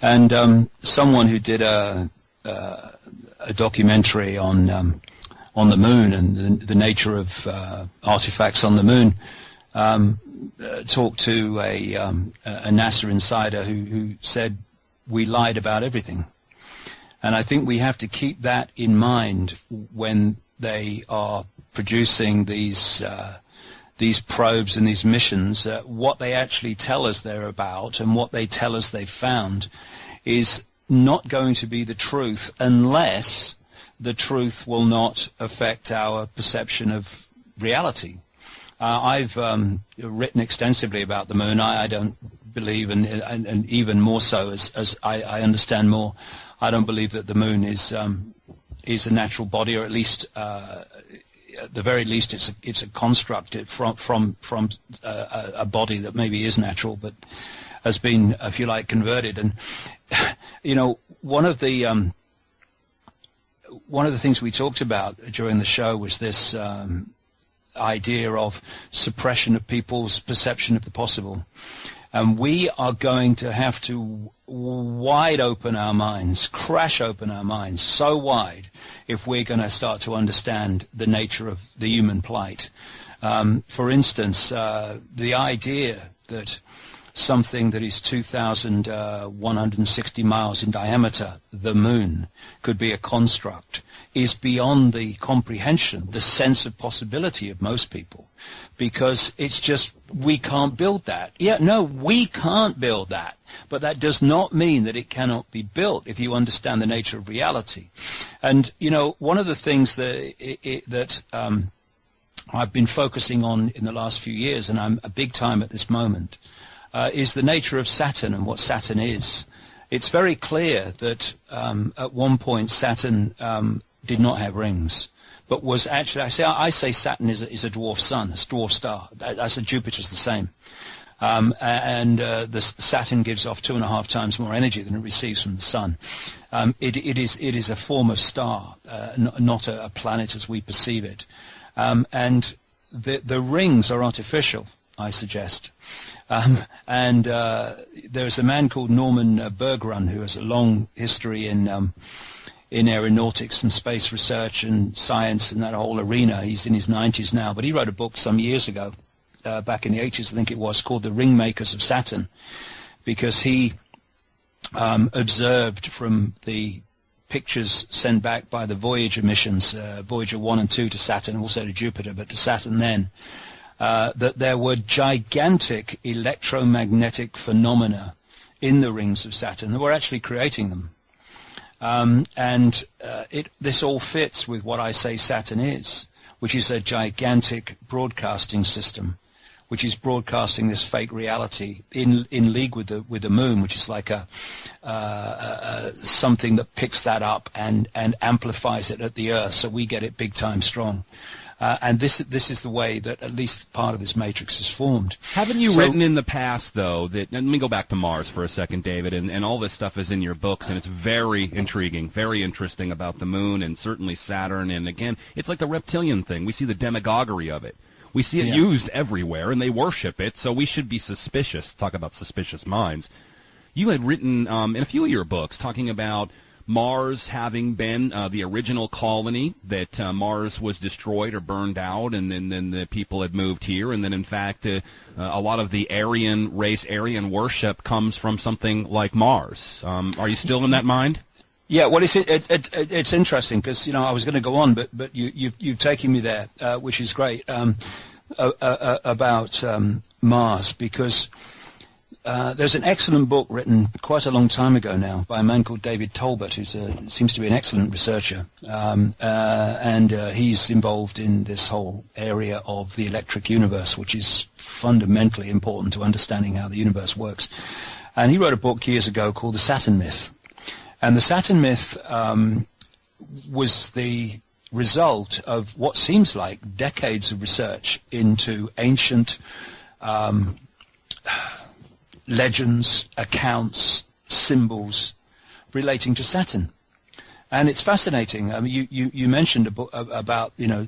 And someone who did a documentary on the moon and the nature of artifacts on the moon talked to a NASA insider who said we lied about everything. And I think we have to keep that in mind when they are producing these probes and these missions. What they actually tell us they're about and what they tell us they've found is not going to be the truth unless the truth will not affect our perception of reality. I've written extensively about the moon. I don't believe, and even more so as I understand more, I don't believe that the moon is a natural body, or at least at the very least it's a construct from a body that maybe is natural but has been, if you like, converted. And you know, one of the things we talked about during the show was this idea of suppression of people's perception of the possible. And we are going to have to wide open our minds, crash open our minds so wide if we're going to start to understand the nature of the human plight. For instance, the idea that something that is 2,160 miles in diameter, the moon, could be a construct is beyond the comprehension, the sense of possibility of most people, because it's just, we can't build that. Yeah, no, we can't build that, but that does not mean that it cannot be built if you understand the nature of reality. And, you know, one of the things that I've been focusing on in the last few years, and I'm a big time at this moment, is the nature of Saturn and what Saturn is. It's very clear that at one point Saturn did not have rings, but was actually, I say Saturn is a dwarf sun, a dwarf star. I said Jupiter's the same. The Saturn gives off 2.5 times more energy than it receives from the sun. It is a form of star, not a planet as we perceive it. And the rings are artificial, I suggest. There's a man called Norman Bergrun who has a long history in aeronautics and space research and science and that whole arena. He's in his 90s now, but he wrote a book some years ago, back in the 80s I think it was, called The Ring Makers of Saturn, because he observed from the pictures sent back by the Voyager missions, Voyager 1 and 2 to Saturn, also to Jupiter, but to Saturn then, that there were gigantic electromagnetic phenomena in the rings of Saturn that were actually creating them. This all fits with what I say Saturn is, which is a gigantic broadcasting system, which is broadcasting this fake reality in league with the moon, which is like something that picks that up and amplifies it at the Earth, so we get it big time strong. And this is the way that at least part of this matrix is formed. Haven't you written in the past, though, that, and let me go back to Mars for a second, David, and all this stuff is in your books, and it's very intriguing, very interesting about the moon and certainly Saturn, and again, it's like the reptilian thing. We see the demagoguery of it. We see it used everywhere, and they worship it, so we should be suspicious. Talk about suspicious minds. You had written in a few of your books talking about Mars having been the original colony, that Mars was destroyed or burned out, and then the people had moved here, and then in fact a lot of the Aryan race, Aryan worship comes from something like Mars. Are you still in that mind? Yeah, well, it's interesting because, you know, I was going to go on, but you've taken me there, which is great, about Mars, because there's an excellent book written quite a long time ago now by a man called David Tolbert, who seems to be an excellent researcher, and he's involved in this whole area of the electric universe, which is fundamentally important to understanding how the universe works. And he wrote a book years ago called The Saturn Myth. And the Saturn myth was the result of what seems like decades of research into ancient legends, accounts, symbols relating to Saturn. And it's fascinating. I mean, you mentioned a book about, you know,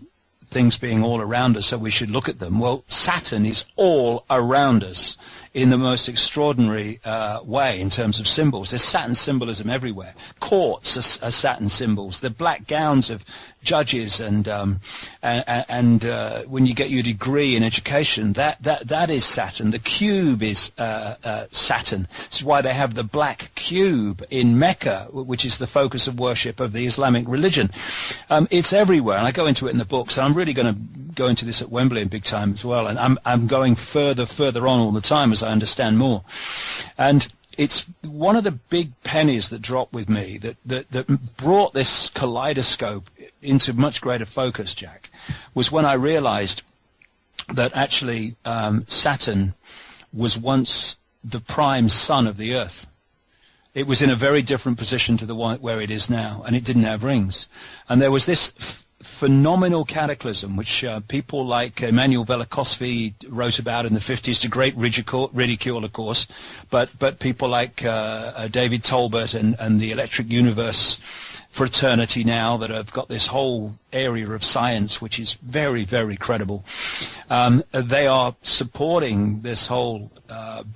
things being all around us, so we should look at them. Well, Saturn is all around us in the most extraordinary way in terms of symbols. There's Saturn symbolism everywhere. Courts are Saturn symbols. The black gowns of judges and when you get your degree in education, that is Saturn. The cube is Saturn. This is why they have the black cube in Mecca, which is the focus of worship of the Islamic religion. It's everywhere, and I go into it in the book. So I'm really going to go into this at Wembley in big time as well, and I'm going further on all the time as I understand more. And it's one of the big pennies that dropped with me that brought this kaleidoscope into much greater focus, Jack, was when I realized that actually Saturn was once the prime sun of the Earth. It was in a very different position to the one where it is now, and it didn't have rings. And there was this phenomenal cataclysm, which people like Emanuel Velikovsky wrote about in the 50s, to great ridicule, of course, but people like David Tolbert and the Electric Universe fraternity now that have got this whole area of science, which is very, very credible. They are supporting this whole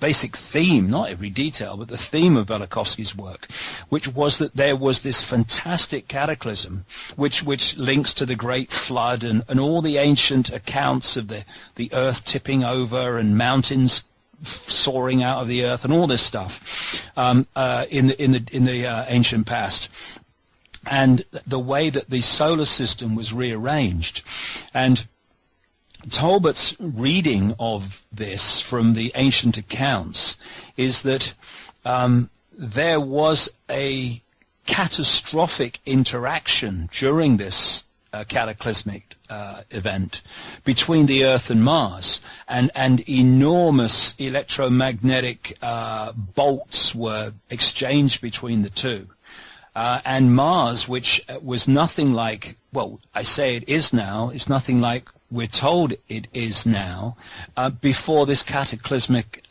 basic theme, not every detail, but the theme of Velikovsky's work, which was that there was this fantastic cataclysm, which links to the Great Flood and all the ancient accounts of the earth tipping over and mountains soaring out of the earth and all this stuff in the ancient past. And the way that the solar system was rearranged. And Tolbert's reading of this from the ancient accounts is that there was a catastrophic interaction during this cataclysmic event between the Earth and Mars, and enormous electromagnetic bolts were exchanged between the two. And Mars, which was nothing like, well, I say it is now, it's nothing like we're told it is now, before this cataclysmic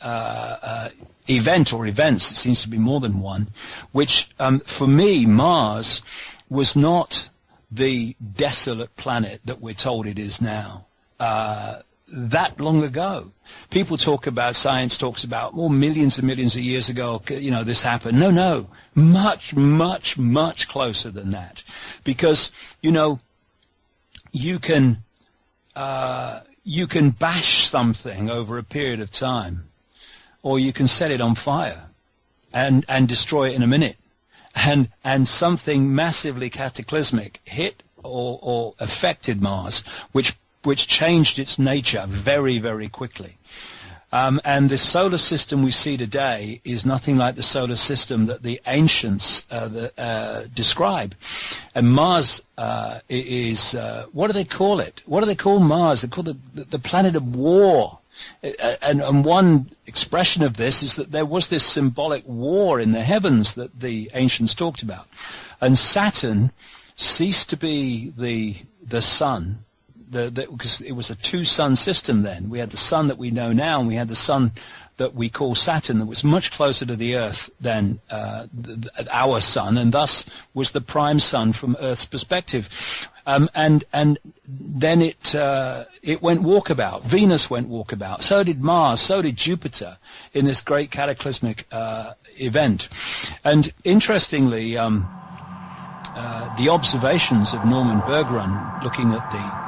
event or events, it seems to be more than one, which for me, Mars was not the desolate planet that we're told it is now. That long ago. People talk about, science talks about, well, millions and millions of years ago, this happened. No, much, much, much closer than that. Because, you can bash something over a period of time, or you can set it on fire and destroy it in a minute. And something massively cataclysmic hit or affected Mars, which changed its nature very, very quickly. And the solar system we see today is nothing like the solar system that the ancients describe. And Mars is, what do they call it? What do they call Mars? They call it the planet of war. And one expression of this is that there was this symbolic war in the heavens that the ancients talked about. And Saturn ceased to be the sun, because it was a two-sun system then. We had the sun that we know now, and we had the sun that we call Saturn, that was much closer to the Earth than our sun, and thus was the prime sun from Earth's perspective. And then it went walkabout. Venus went walkabout. So did Mars. So did Jupiter in this great cataclysmic event. And interestingly, the observations of Norman Berggren, looking at the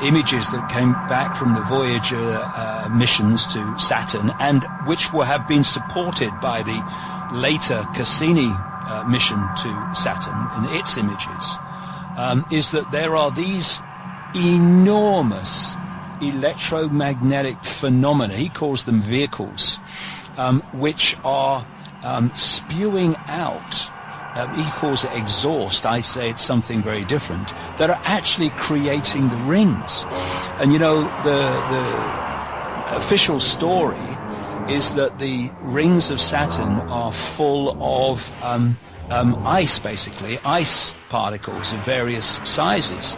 images that came back from the Voyager missions to Saturn, and which have been supported by the later Cassini mission to Saturn in its images, is that there are these enormous electromagnetic phenomena, he calls them vehicles, which are spewing out, he calls it exhaust, I say it's something very different, that are actually creating the rings. And the official story is that the rings of Saturn are full of ice, basically, ice particles of various sizes.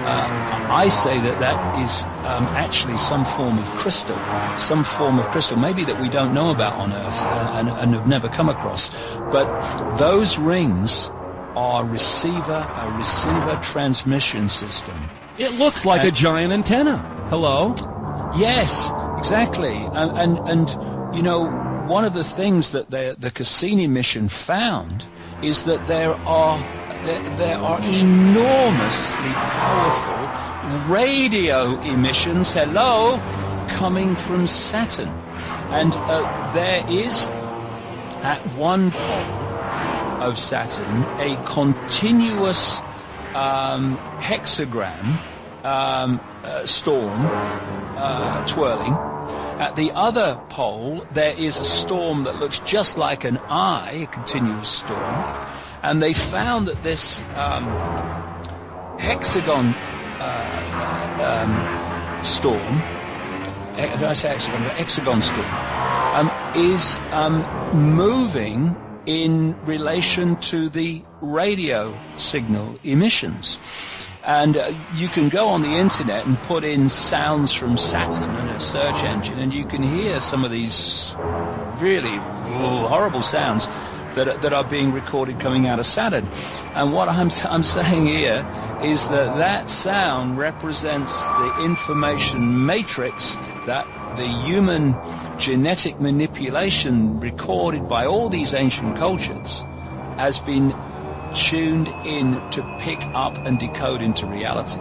I say that is actually some form of crystal, maybe that we don't know about on Earth and have never come across. But those rings are a receiver transmission system It looks like a giant antenna. Hello? Yes, exactly. And you know, one of the things that the Cassini mission found is that there are enormously powerful radio emissions, coming from Saturn. And there is, at one pole of Saturn, a continuous hexagram storm twirling. At the other pole, there is a storm that looks just like an eye, a continuous storm. And they found that this hexagon storm, did I say hexagon? Hexagon storm, is moving in relation to the radio signal emissions. And you can go on the internet and put in sounds from Saturn in a search engine, and you can hear some of these really horrible sounds that are being recorded coming out of Saturn. And what I'm saying here is that sound represents the information matrix that the human genetic manipulation recorded by all these ancient cultures has been tuned in to pick up and decode into reality.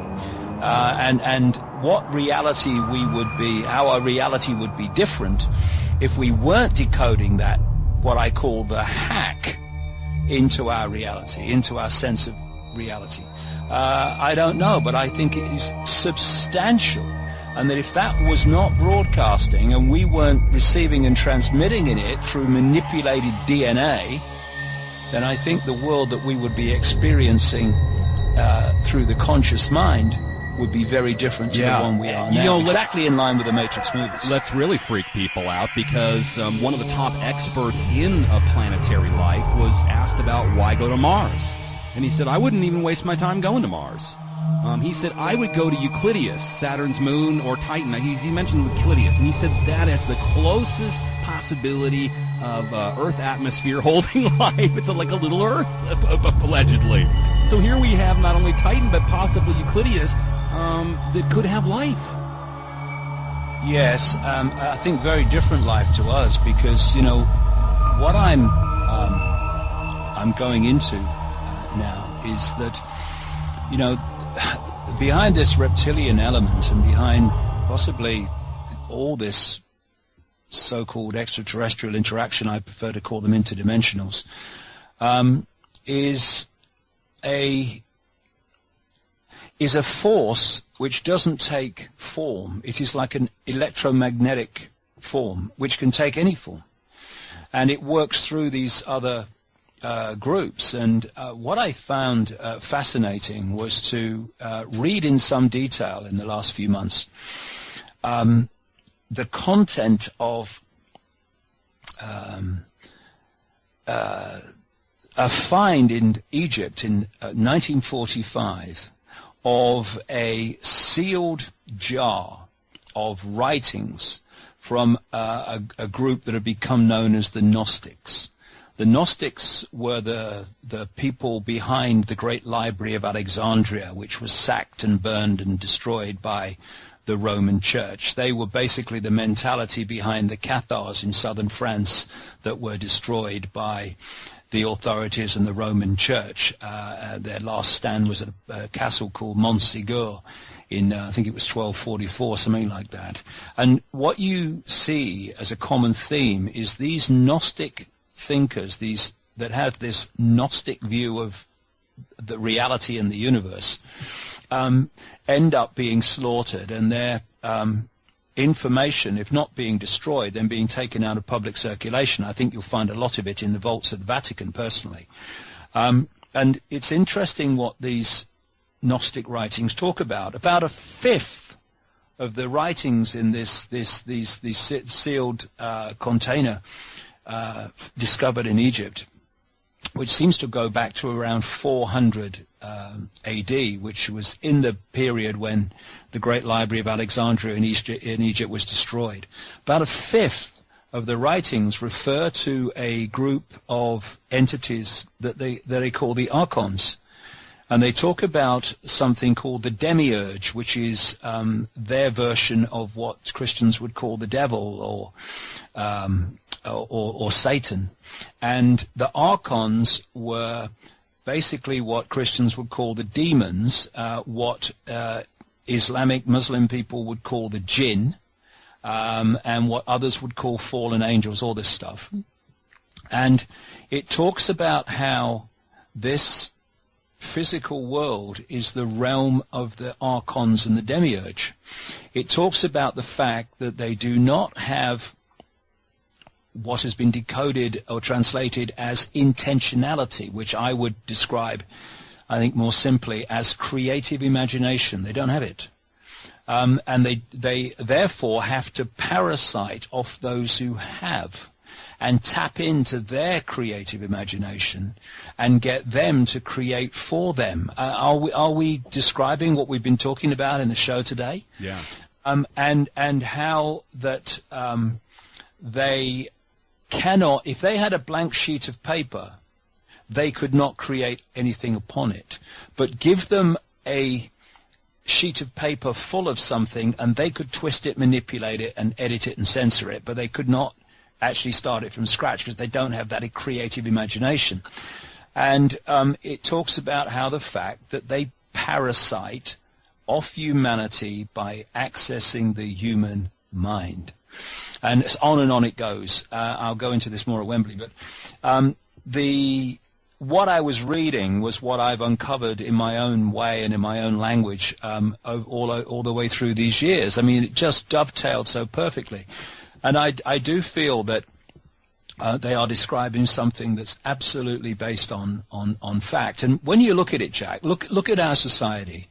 And what reality we would be, how our reality would be different if we weren't decoding that, what I call the hack, into our reality, into our sense of reality. I don't know, but I think it is substantial. And that if that was not broadcasting and we weren't receiving and transmitting in it through manipulated DNA, then I think the world that we would be experiencing through the conscious mind would be very different to the one we are now. Exactly in line with the Matrix movies. Let's really freak people out, because one of the top experts in planetary life was asked about why go to Mars. And he said, I wouldn't even waste my time going to Mars. He said, I would go to Euclideus, Saturn's moon, or Titan. He mentioned Euclideus, and he said that is the closest possibility of Earth atmosphere holding life. It's like a little Earth, allegedly. So here we have not only Titan, but possibly Euclideus that could have life. Yes, I think very different life to us, because, you know, what I'm going into now is that, you know, behind this reptilian element and behind possibly all this so-called extraterrestrial interaction, I prefer to call them interdimensionals, is a force which doesn't take form. It is like an electromagnetic form which can take any form, and it works through these other groups. And what I found fascinating was to read in some detail in the last few months the content of a find in Egypt in 1945 of a sealed jar of writings from a group that had become known as the Gnostics. The Gnostics were the people behind the great library of Alexandria, which was sacked and burned and destroyed by the Roman Church. They were basically the mentality behind the Cathars in southern France that were destroyed by the authorities and the Roman Church. Their last stand was at a castle called Montségur in, I think it was 1244, something like that. And what you see as a common theme is these Gnostic thinkers, these that have this Gnostic view of the reality in the universe, end up being slaughtered, and their information, if not being destroyed, then being taken out of public circulation. I think you'll find a lot of it in the vaults of the Vatican, personally. And it's interesting what these Gnostic writings talk about. About a fifth of the writings in these sealed container discovered in Egypt, which seems to go back to around 400 AD, which was in the period when the great library of Alexandria in Egypt was destroyed. About a fifth of the writings refer to a group of entities that they call the archons. And they talk about something called the demiurge, which is their version of what Christians would call the devil or Satan. And the archons were basically what Christians would call the demons, what Islamic Muslim people would call the jinn, and what others would call fallen angels, all this stuff. And it talks about how this physical world is the realm of the archons and the demiurge. It talks about the fact that they do not have what has been decoded or translated as intentionality, which I would describe, I think, more simply as creative imagination. They don't have it. And they therefore have to parasite off those who have and tap into their creative imagination and get them to create for them. Are we describing what we've been talking about in the show today? Yeah. And how that they cannot, if they had a blank sheet of paper, they could not create anything upon it. But give them a sheet of paper full of something and they could twist it, manipulate it, and edit it and censor it, but they could not actually start it from scratch because they don't have that creative imagination. And it talks about how the fact that they parasite off humanity by accessing the human mind. And on it goes. I'll go into this more at Wembley, but what I was reading was what I've uncovered in my own way and in my own language all the way through these years. I mean, it just dovetailed so perfectly. And I do feel that they are describing something that's absolutely based on fact. And when you look at it, Jack, look at our society.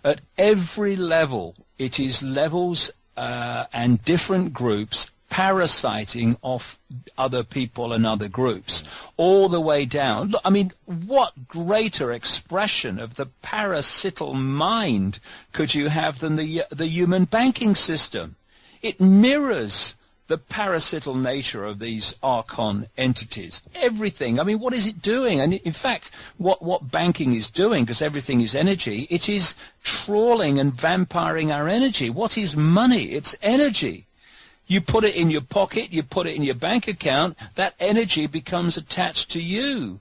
At every level, it is levels and different groups parasiting off other people and other groups, all the way down. Look, I mean, what greater expression of the parasital mind could you have than the human banking system? It mirrors the parasital nature of these archon entities. Everything. I mean, what is it doing? And in fact, what banking is doing, because everything is energy, it is trawling and vampiring our energy. What is money? It's energy. You put it in your pocket, you put it in your bank account, that energy becomes attached to you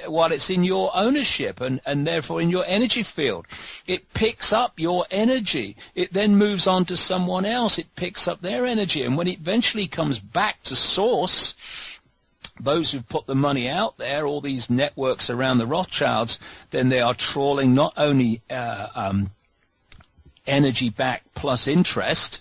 while it's in your ownership and therefore in your energy field. It picks up your energy. It then moves on to someone else. It picks up their energy. And when it eventually comes back to source, those who've put the money out there, all these networks around the Rothschilds, then they are trawling not only energy back plus interest.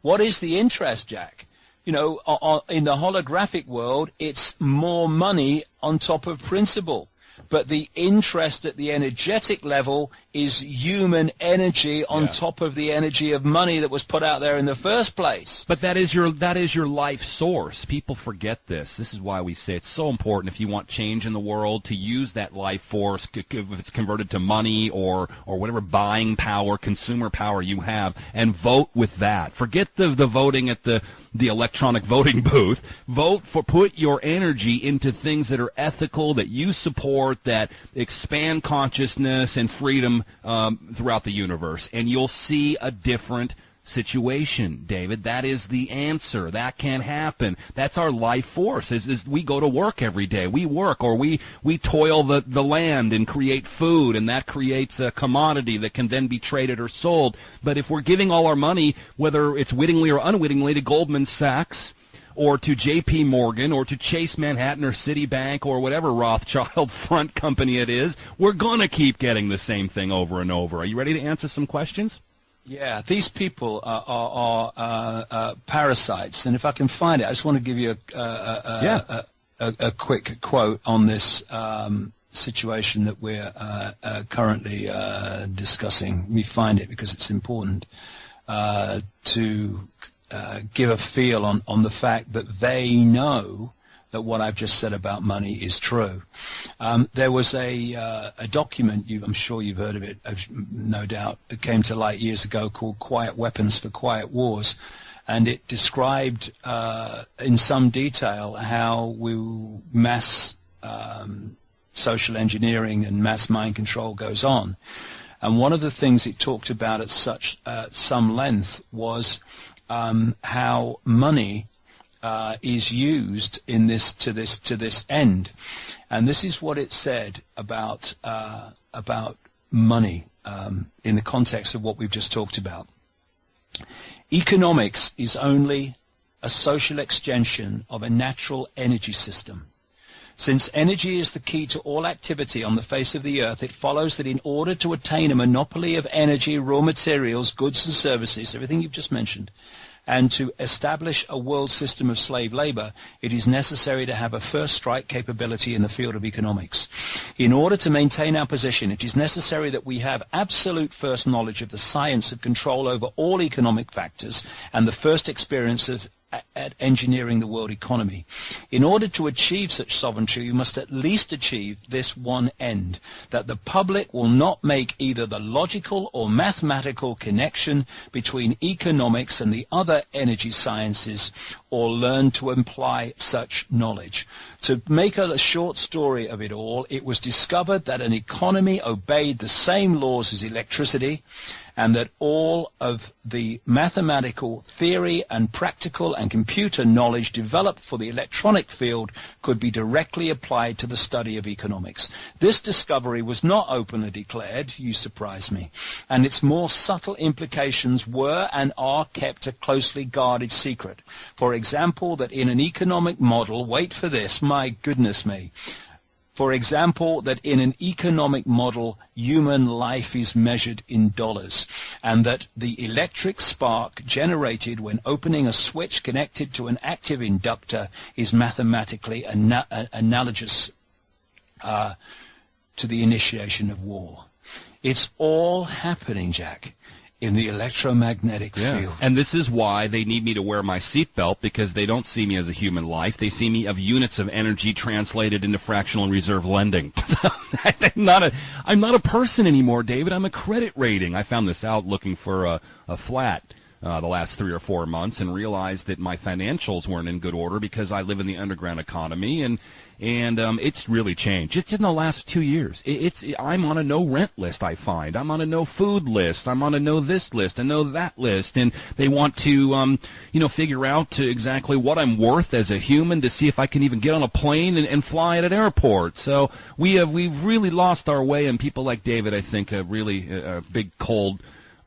What is the interest, Jack? You know, in the holographic world, it's more money on top of principle. But the interest at the energetic level is human energy on top of the energy of money that was put out there in the first place. But that is your life source. People forget this. This is why we say it's so important if you want change in the world to use that life force, if it's converted to money or whatever buying power, consumer power you have, and vote with that. Forget the voting at the electronic voting booth. Put your energy into things that are ethical, that you support, that expand consciousness and freedom throughout the universe, and you'll see a different situation, David. That is the answer. That can happen. That's our life force. Is we go to work every day. We work, or we toil the land and create food, and that creates a commodity that can then be traded or sold. But if we're giving all our money, whether it's wittingly or unwittingly, to Goldman Sachs, or to J.P. Morgan, or to Chase Manhattan, or Citibank, or whatever Rothschild front company it is, we're going to keep getting the same thing over and over. Are you ready to answer some questions? Yeah, these people are parasites, and if I can find it, I just want to give you a quick quote on this situation that we're currently discussing. Let me find it because it's important to give a feel on the fact that they know that what I've just said about money is true. There was a document, I'm sure you've heard of it, no doubt, that came to light years ago called Quiet Weapons for Quiet Wars, and it described in some detail how we mass social engineering and mass mind control goes on. And one of the things it talked about at some length was how money is used in to this end. And this is what it said about money in the context of what we've just talked about. Economics is only a social extension of a natural energy system. Since energy is the key to all activity on the face of the earth, it follows that in order to attain a monopoly of energy, raw materials, goods and services, everything you've just mentioned, and to establish a world system of slave labor, it is necessary to have a first strike capability in the field of economics. In order to maintain our position, it is necessary that we have absolute first knowledge of the science of control over all economic factors and the first experience of at engineering the world economy. In order to achieve such sovereignty, you must at least achieve this one end, that the public will not make either the logical or mathematical connection between economics and the other energy sciences, or learn to imply such knowledge. To make a short story of it all, it was discovered that an economy obeyed the same laws as electricity, and that all of the mathematical theory and practical and computer knowledge developed for the electronic field could be directly applied to the study of economics. This discovery was not openly declared, you surprise me, and its more subtle implications were and are kept a closely guarded secret. For example, that in an economic model, wait for this, my goodness me, for example, that in an economic model, human life is measured in dollars, and that the electric spark generated when opening a switch connected to an active inductor is mathematically analogous to the initiation of war. It's all happening, Jack, in the electromagnetic field. And this is why they need me to wear my seatbelt, because they don't see me as a human life. They see me of units of energy translated into fractional and reserve lending. I'm not a person anymore, David. I'm a credit rating. I found this out looking for a flat the last 3 or 4 months, and realized that my financials weren't in good order because I live in the underground economy, and it's really changed just in the last 2 years. I'm on a no rent list. I find I'm on a no food list. I'm on a no this list, a no that list, and they want to figure out exactly what I'm worth as a human to see if I can even get on a plane and fly at an airport. So we've really lost our way, and people like David, I think, really a big cold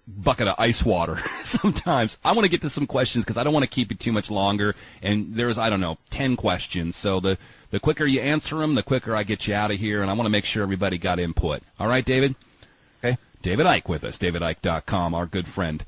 bucket of ice water sometimes. I want to get to some questions because I don't want to keep it too much longer, and there's 10 questions, so the quicker you answer them, the quicker I get you out of here, and I want to make sure everybody got input. All right, David? Okay. David Icke with us, davidicke.com, our good friend.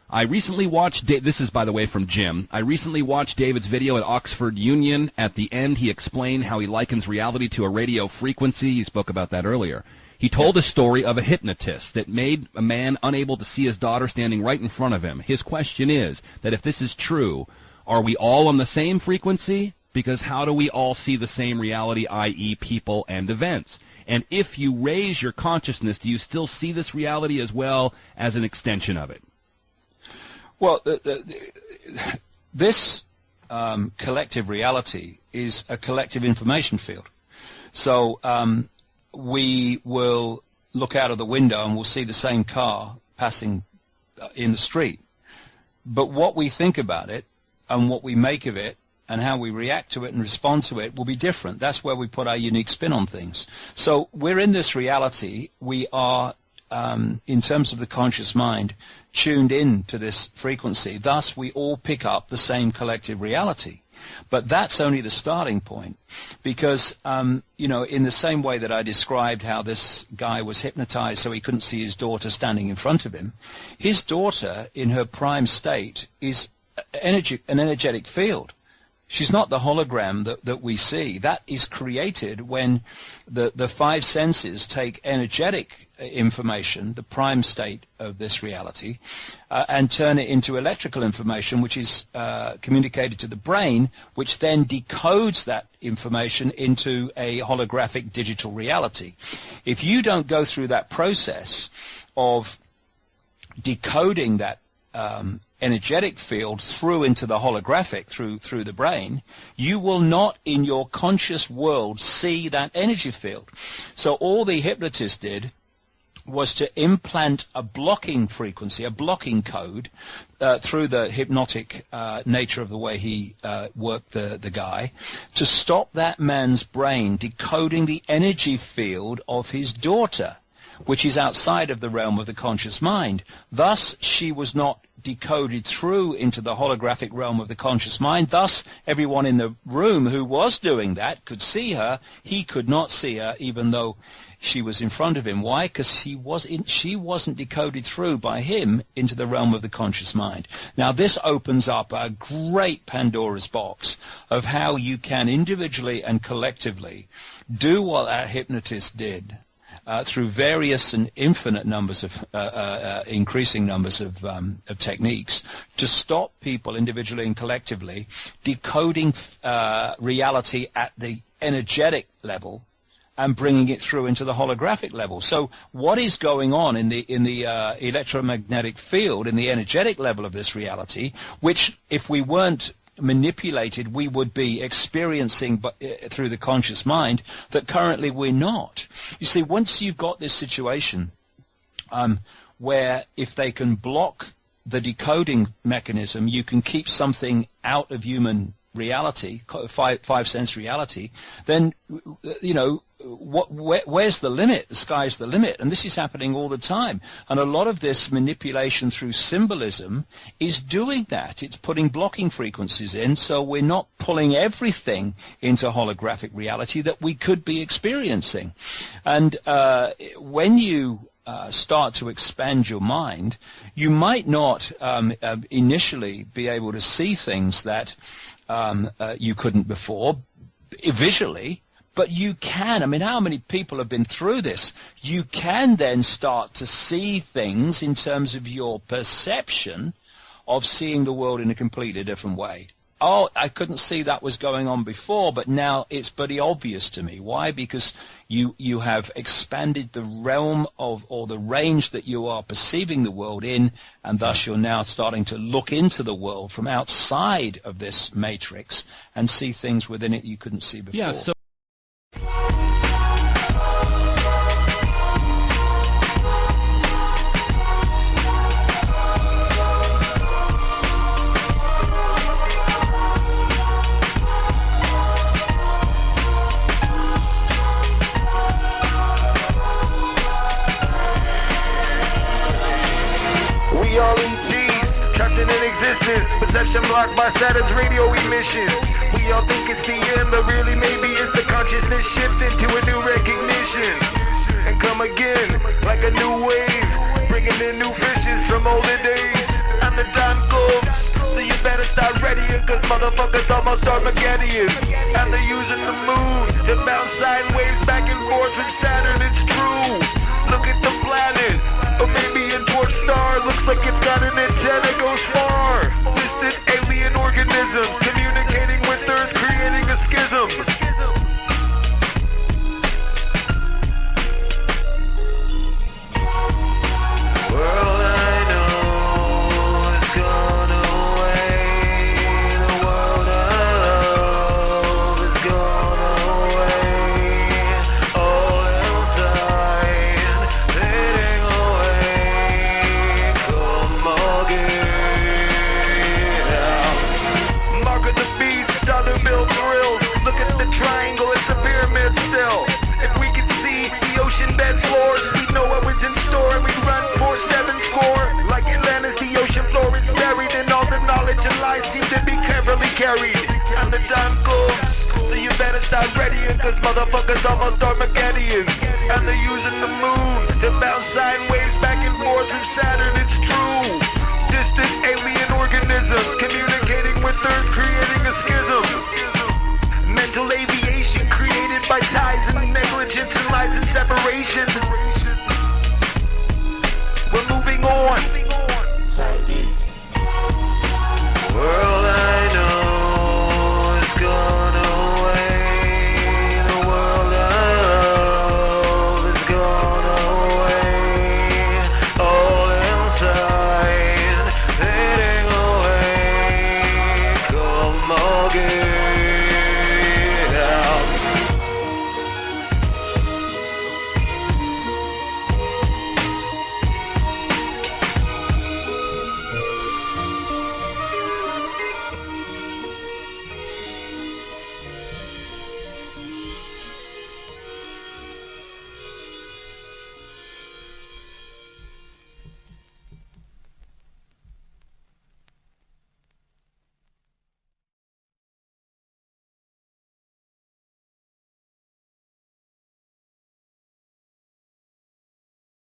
I recently watched, this is, by the way, from Jim. I recently watched David's video at Oxford Union. At the end, he explained how he likens reality to a radio frequency. He spoke about that earlier. He told a story of a hypnotist that made a man unable to see his daughter standing right in front of him. His question is that if this is true, are we all on the same frequency? Because how do we all see the same reality, i.e. people and events? And if you raise your consciousness, do you still see this reality as well as an extension of it? Well, this collective reality is a collective information field. So we will look out of the window and we'll see the same car passing in the street. But what we think about it and what we make of it and how we react to it and respond to it will be different. That's where we put our unique spin on things. So we're in this reality. We are, in terms of the conscious mind, tuned in to this frequency. Thus, we all pick up the same collective reality. But that's only the starting point, because, in the same way that I described how this guy was hypnotized so he couldn't see his daughter standing in front of him, his daughter in her prime state is an energetic field. She's not the hologram that we see. That is created when the five senses take energetic information, the prime state of this reality, and turn it into electrical information, which is communicated to the brain, which then decodes that information into a holographic digital reality. If you don't go through that process of decoding that energetic field through into the holographic, through the brain, you will not in your conscious world see that energy field. So all the hypnotist did was to implant a blocking frequency, a blocking code, through the hypnotic nature of the way he worked the guy, to stop that man's brain decoding the energy field of his daughter, which is outside of the realm of the conscious mind. Thus, she was not decoded through into the holographic realm of the conscious mind. Thus, everyone in the room who was doing that could see her. He could not see her, even though she was in front of him. Why? Because she wasn't decoded through by him into the realm of the conscious mind. Now, this opens up a great Pandora's box of how you can individually and collectively do what that hypnotist did, through various and infinite numbers of increasing numbers of techniques, to stop people individually and collectively decoding reality at the energetic level and bringing it through into the holographic level. So what is going on in the electromagnetic field, in the energetic level of this reality, which if we weren't manipulated we would be experiencing through the conscious mind, that currently we're not. You see, once you've got this situation where if they can block the decoding mechanism, you can keep something out of human reality, five sense reality, then where's the limit? The sky's the limit. And this is happening all the time. And a lot of this manipulation through symbolism is doing that. It's putting blocking frequencies in, so we're not pulling everything into holographic reality that we could be experiencing. And when you start to expand your mind, you might not initially be able to see things that you couldn't before visually, but you can. I mean, how many people have been through this? You can then start to see things in terms of your perception of seeing the world in a completely different way. Oh, I couldn't see that was going on before, but now it's pretty obvious to me. Why? Because you have expanded the realm of, or the range that you are perceiving the world in, and thus you're now starting to look into the world from outside of this matrix and see things within it you couldn't see before. Yeah, so we all E.T.s, trapped in an existence, perception blocked by Saturn's radio emissions. We all think it's the end, but really maybe it's a consciousness shift into a new recognition. And come again, like a new wave, bringing in new fishes from older days. And the time comes, so you better start readying, cause motherfuckers almost armageddeon. And they're using the moon to bounce sine waves back and forth from Saturn, it's true. Look at the planet, or maybe a dwarf star, looks like it's got an antenna, goes far. Distant alien organisms communicating with Earth, creating a schism. World I know has gone away. The world I love has gone away. All inside, fading away. Come again. Mark of the beast, dollar bill thrills. Look at the triangle, it's a pyramid still. If we could see the ocean bed floors, we know what was in store and we run 4-7 score. Like Atlantis, the ocean floor is buried, and all the knowledge and lies seem to be carefully carried. And the time comes, so you better start readying, cause motherfuckers almost armageddeon. And they're using the moon to bounce sine waves back and forth from Saturn, it's true. Distant alien organisms communicating with Earth, creating a schism. Mental aviation created by ties and negligence and lies and separation. We're moving on.